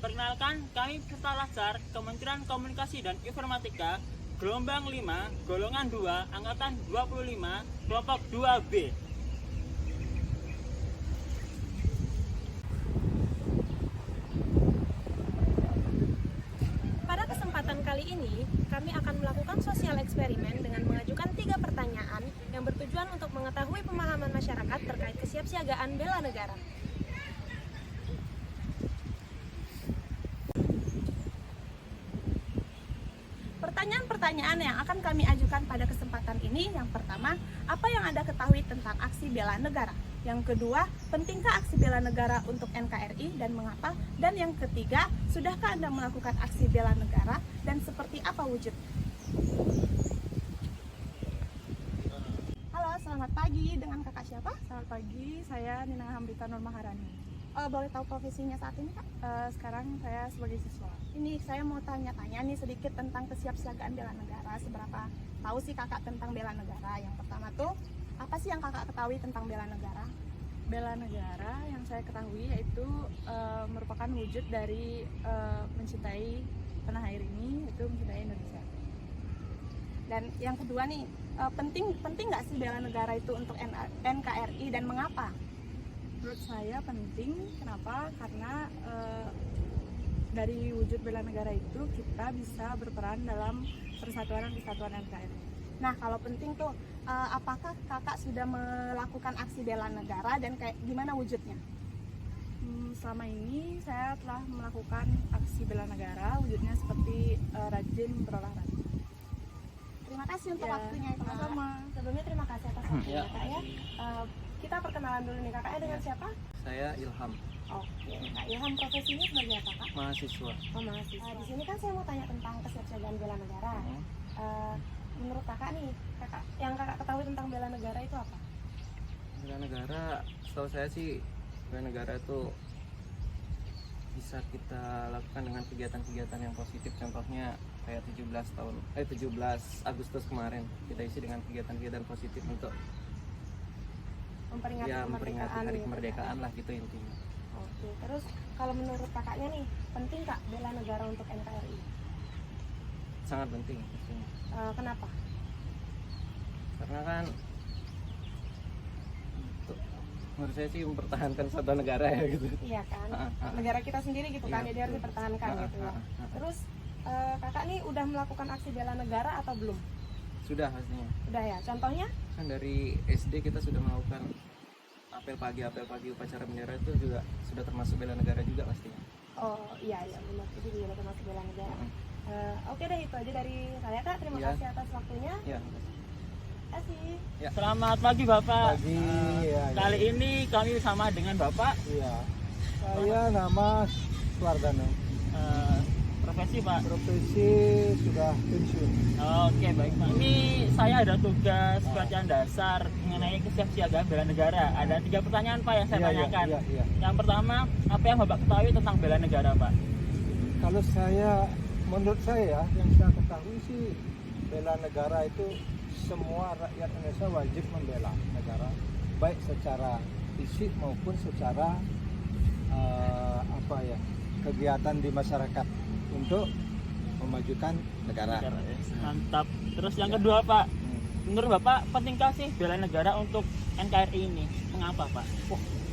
Perkenalkan, kami peserta Laskar Kementerian Komunikasi dan Informatika Gelombang 5, Golongan 2, Angkatan 25, Kelompok 2B. Pada kesempatan kali ini, kami akan melakukan sosial eksperimen dengan mengajukan 3 pertanyaan yang bertujuan untuk mengetahui pemahaman masyarakat terkait kesiapsiagaan bela negara. Pertanyaan-pertanyaan yang akan kami ajukan pada kesempatan ini, yang pertama, apa yang Anda ketahui tentang aksi bela negara? Yang kedua, pentingkah aksi bela negara untuk NKRI dan mengapa? Dan yang ketiga, sudahkah Anda melakukan aksi bela negara dan seperti apa wujudnya? Halo, selamat pagi. Dengan kakak siapa? Selamat pagi, saya Nina Hamrita Nur Maharani. Boleh tahu profesinya saat ini, Kak? Sekarang saya sebagai siswa. Ini saya mau tanya-tanya nih sedikit tentang kesiapsiagaan bela negara. Seberapa tahu sih kakak tentang bela negara? Yang pertama tuh, apa sih yang kakak ketahui tentang bela negara? Bela negara yang saya ketahui yaitu merupakan wujud dari mencintai tanah air ini, itu mencintai Indonesia. Dan yang kedua nih, penting nggak sih bela negara itu untuk NKRI dan mengapa? Menurut saya penting, kenapa? Karena dari wujud bela negara itu kita bisa berperan dalam persatuan dan kesatuan NKRI. Nah, kalau penting tuh, apakah kakak sudah melakukan aksi bela negara dan kayak gimana wujudnya? Selama ini saya telah melakukan aksi bela negara, wujudnya seperti rajin berolahraga. Terima kasih untuk Ya, waktunya ya, Kak. sama-sama. Sebelumnya terima kasih atas waktunya, Kak ya. Kita perkenalan dulu nih, kakaknya dengan siapa? Saya Ilham, Oke, Kak Ilham, profesinya sebagai apa, Kak? mahasiswa. Oh, mahasiswa. Di sini kan saya mau tanya tentang kesiapsiagaan bela negara. Menurut kakak nih, yang kakak ketahui tentang bela negara itu apa? Bela negara, setahu saya sih bela negara itu bisa kita lakukan dengan kegiatan-kegiatan yang positif. Contohnya kayak 17 Agustus kemarin kita isi dengan kegiatan-kegiatan positif untuk Memperingati memperingati hari gitu, kemerdekaan Kak. lah gitu intinya. Oke, terus kalau menurut kakaknya nih, penting Kak bela negara untuk NKRI? Sangat penting pastinya. Kenapa? Karena kan menurut saya sih mempertahankan satu negara ya gitu. Iya kan, negara kita sendiri gitu kan, Iya, jadi harus betul. dipertahankan gitu ya. Terus kakak nih udah melakukan aksi bela negara atau belum? Sudah pastinya. Udah ya, contohnya? Kan dari SD kita sudah melakukan apel pagi upacara bendera, itu juga sudah termasuk bela negara juga pastinya. Oh iya benar, itu juga termasuk bela negara. Oke deh, itu aja dari saya Kak, terima Ya. kasih atas waktunya. Ya. Terima kasih. Selamat pagi Bapak. Pagi, ya. Kali ini kami bersama dengan Bapak. Iya. Saya nama Suardano. Profesi Pak. Profesi sudah pensiun. Oke baik Pak. Ini saya ada tugas pelatihan dasar mengenai kesiapsiagaan bela negara. Ada 3 pertanyaan Pak yang saya tanyakan. Iya. Yang pertama, apa yang Bapak ketahui tentang bela negara Pak? Kalau menurut saya yang saya ketahui sih, bela negara itu semua rakyat Indonesia wajib membela negara, baik secara fisik maupun secara kegiatan di masyarakat untuk memajukan negara. Mantap. Terus yang kedua Pak, menurut Bapak pentingkah sih bela negara untuk NKRI ini? Mengapa Pak?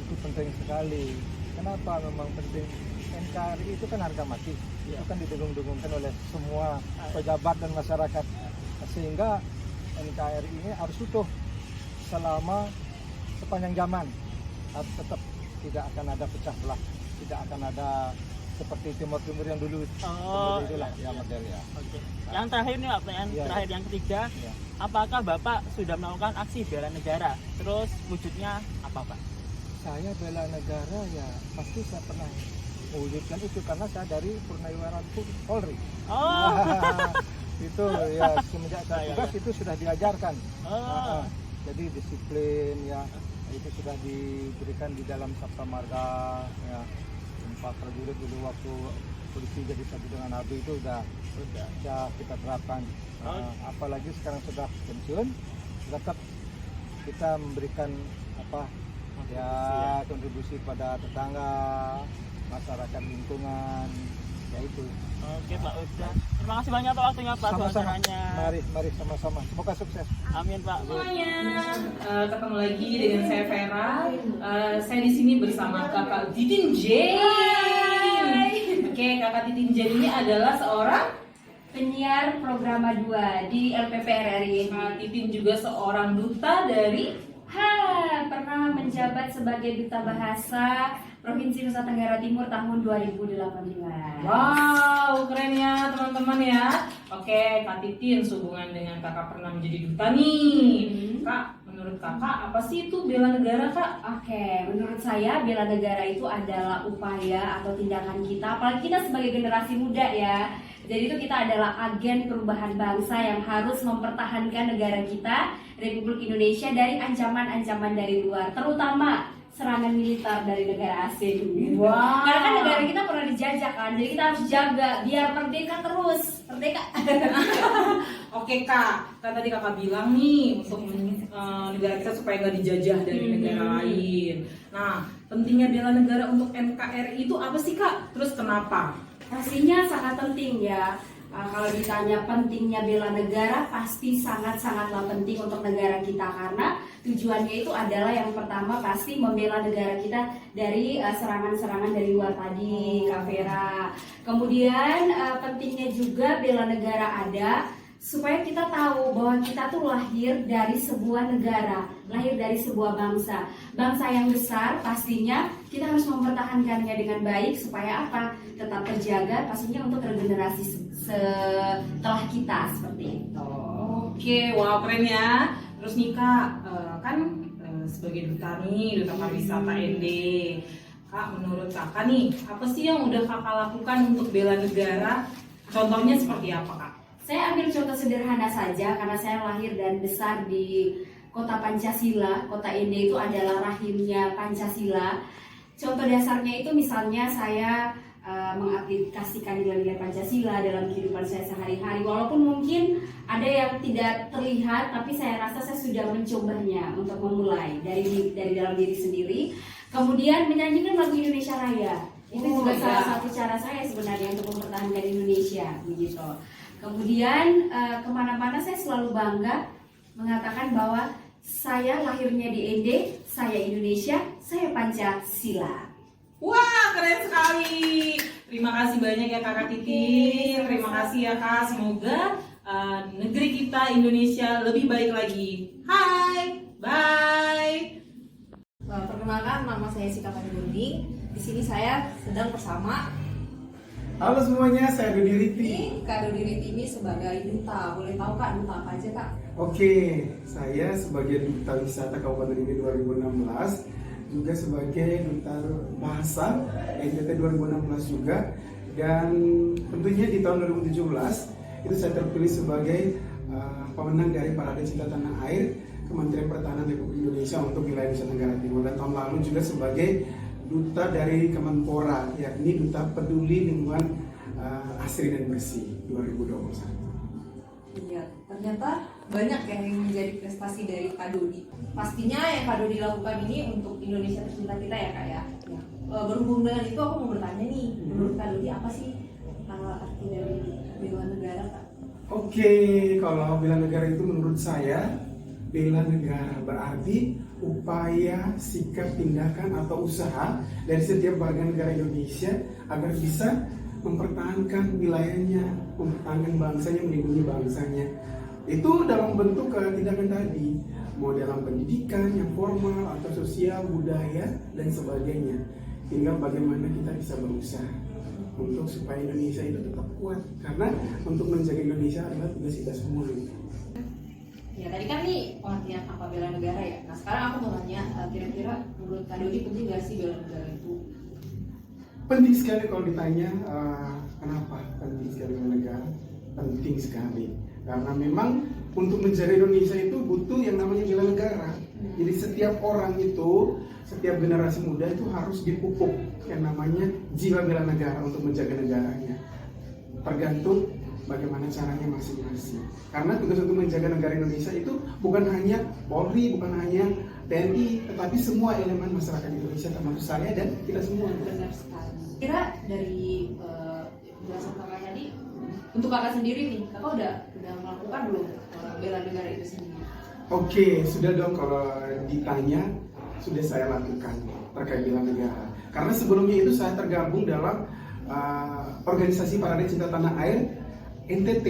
Itu penting sekali. Kenapa memang penting? NKRI itu kan harga mati, itu kan didengung-dengungkan oleh semua pejabat dan masyarakat, sehingga NKRI ini harus utuh sepanjang zaman, harus tetap, tidak akan ada pecah belah, tidak akan ada seperti Timur yang dulu. Itulah ya model ya. Oke. Yang terakhir nih Pak, pertanyaan terakhir yang ketiga, apakah Bapak sudah melakukan aksi bela negara? Terus wujudnya apa Pak? Saya bela negara ya pasti saya pernah mewujudkan itu, karena saya dari Purnawirawan Polri. Itu ya semenjak saya tugas itu sudah diajarkan. Jadi disiplin ya, itu sudah diberikan di dalam Sabta Marga ya. Pak prajurit dulu waktu polisi jadi satu dengan ABRI itu sudah kita terapkan. Apalagi sekarang sudah pensiun, tetap kita memberikan kontribusi pada tetangga, masyarakat lingkungan, ya itu. Oke Pak, udah. Terima kasih banyak Pak waktunya Pak Sama-sama. wawancaranya. Mari sama-sama. Semoga sukses. Amin Pak. Semuanya, ketemu lagi dengan saya Vera. Saya di sini bersama Kakak Titin Jane. Oke, Kakak Titin Jane ini adalah seorang penyiar program 2 di LPPRRI. Kak Titin juga seorang duta dari Pernah menjabat sebagai duta bahasa Provinsi Nusa Tenggara Timur tahun 2018. Wow, keren ya teman-teman ya. Oke, Kak Titin sehubungan dengan kakak pernah menjadi duta nih. Kak, menurut kakak apa sih itu bela negara Kak? Oke, menurut saya bela negara itu adalah upaya atau tindakan kita, apalagi kita sebagai generasi muda ya. Jadi itu kita adalah agen perubahan bangsa yang harus mempertahankan negara kita, Republik Indonesia dari ancaman-ancaman dari luar, terutama serangan militer dari negara asing. Wow. Karena kan negara kita pernah dijajah kan, jadi kita harus jaga biar merdeka terus, merdeka. Oke Kak, kan tadi kakak bilang nih untuk negara kita supaya nggak dijajah dari negara lain. Nah, pentingnya bela negara untuk NKRI itu apa sih Kak? Terus kenapa? Pastinya sangat penting ya. Kalau ditanya pentingnya bela negara, pasti sangat-sangatlah penting untuk negara kita karena tujuannya itu adalah yang pertama pasti membela negara kita dari serangan-serangan dari luar tadi, Kak Vera. Kemudian pentingnya juga bela negara ada supaya kita tahu bahwa kita tuh lahir dari sebuah negara, lahir dari sebuah bangsa yang besar. Pastinya kita harus mempertahankannya dengan baik supaya apa? Tetap terjaga pastinya untuk regenerasi setelah kita seperti itu. Oke, wow keren ya. Terus nih Kak, kan sebagai duta nih, duta pariwisata ND, Kak menurut kakak nih, apa sih yang udah kakak lakukan untuk bela negara? Contohnya seperti apa Kak? Saya ambil contoh sederhana saja karena saya lahir dan besar di kota Pancasila. Kota ND itu adalah rahimnya Pancasila. Contoh dasarnya itu misalnya saya mengaplikasikan nilai-nilai Pancasila dalam kehidupan saya sehari-hari. Walaupun mungkin ada yang tidak terlihat, tapi saya rasa saya sudah mencobanya untuk memulai dari dalam diri sendiri. Kemudian menyanyikan lagu Indonesia Raya. Itu juga salah satu cara saya sebenarnya untuk mempertahankan Indonesia, begitu. Kemudian kemana-mana saya selalu bangga mengatakan bahwa saya lahirnya di ND, saya Indonesia, saya Pancasila. Wah keren sekali. Terima kasih banyak ya Kakak Titin. Terima kasih ya Kak. Semoga negeri kita Indonesia lebih baik lagi. Hai, bye. Perkenalkan, nama saya Sika Panjurni. Di sini saya sedang bersama Halo semuanya, saya Dodi Riti. Kak Dodi Riti ini sebagai duta. Boleh tahu Kak, duta apa aja Kak? Oke, saya sebagai duta wisata Kabupaten ini 2016, juga sebagai duta bahasa NTT 2016 juga, dan tentunya di tahun 2017 itu saya terpilih sebagai pemenang dari Parade Cinta Tanah Air Kementerian Pertahanan Republik Indonesia untuk wilayah Nusa Tenggara Timur, dan tahun lalu juga sebagai duta dari Kemenpora, yakni duta peduli lingkungan asri dan bersih 2021. Iya, ternyata banyak yang menjadi prestasi dari Kak Dodi. Pastinya yang Kak Dodi lakukan ini untuk Indonesia tercinta kita ya Kak ya. Berhubung dengan itu aku mau bertanya nih, menurut Kak Dodi apa sih arti dari bela negara Kak? Oke, kalau bela negara itu menurut saya, bela negara berarti upaya, sikap, tindakan atau usaha dari setiap warga negara Indonesia agar bisa mempertahankan wilayahnya, mempertahankan bangsanya, melindungi bangsanya. Itu dalam bentuk tindakan tadi, mau dalam pendidikan yang formal atau sosial, budaya dan sebagainya. Tinggal bagaimana kita bisa berusaha untuk supaya Indonesia itu tetap kuat, karena untuk menjaga Indonesia adalah tugas kita semua. Ya tadi kan nih pengertian apa bela negara ya. Nah sekarang aku mau tanya, kira-kira menurut Kak Dodi penting gak sih bela negara itu? Penting sekali kalau ditanya kenapa penting sekali bela negara. Penting sekali karena memang untuk menjaga Indonesia itu butuh yang namanya bela negara. Jadi setiap orang itu, setiap generasi muda itu harus dipupuk yang namanya jiwa bela negara untuk menjaga negaranya. Tergantung bagaimana caranya masing-masing. Karena tugas untuk menjaga negara Indonesia itu bukan hanya Polri, bukan hanya TNI, tetapi semua elemen masyarakat Indonesia termasuk saya dan kita semua. Benar sekali. Kira dari penjelasan kakak tadi, untuk kakak sendiri nih, kakak udah melakukan belum bela negara itu sendiri? Oke, sudah dong, kalau ditanya sudah saya lakukan terkait bela negara. Karena sebelumnya itu saya tergabung dalam organisasi Parade Cinta Tanah Air NTT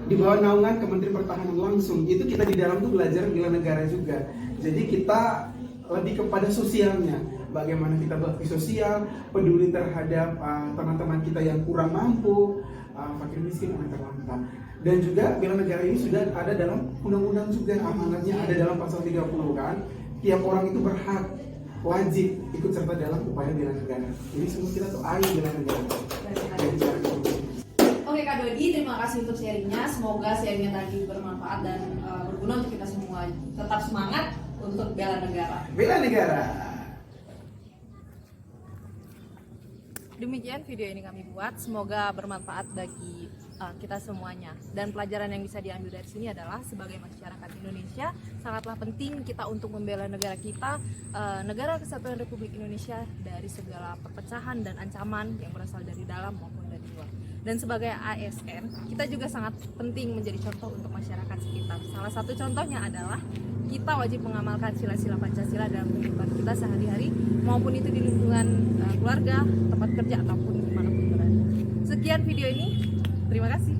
di bawah naungan Kementerian Pertahanan langsung. Itu kita di dalam tuh belajar bela negara juga. Jadi kita lebih kepada sosialnya, bagaimana kita bakti sosial, peduli terhadap teman-teman kita yang kurang mampu, fakir miskin, anak terlantar. Dan juga bela negara ini sudah ada dalam undang-undang juga, amanatnya ada dalam pasal 30 kan. Tiap orang itu berhak, wajib ikut serta dalam upaya bela negara. Jadi semua kita tuh ayo bela negara. Oke Kak Dodi, terima kasih untuk sharingnya. Semoga sharingnya tadi bermanfaat dan berguna untuk kita semua. Tetap semangat untuk bela negara. Bela negara. Demikian video ini kami buat, semoga bermanfaat bagi kita semuanya. Dan pelajaran yang bisa diambil dari sini adalah sebagai masyarakat Indonesia sangatlah penting kita untuk membela negara kita, negara Kesatuan Republik Indonesia, dari segala perpecahan dan ancaman yang berasal dari dalam maupun dari luar. Dan sebagai ASN, kita juga sangat penting menjadi contoh untuk masyarakat sekitar. Salah satu contohnya adalah kita wajib mengamalkan sila-sila Pancasila dalam kehidupan kita sehari-hari, maupun itu di lingkungan keluarga, tempat kerja, ataupun dimanapun berada. Sekian video ini, terima kasih.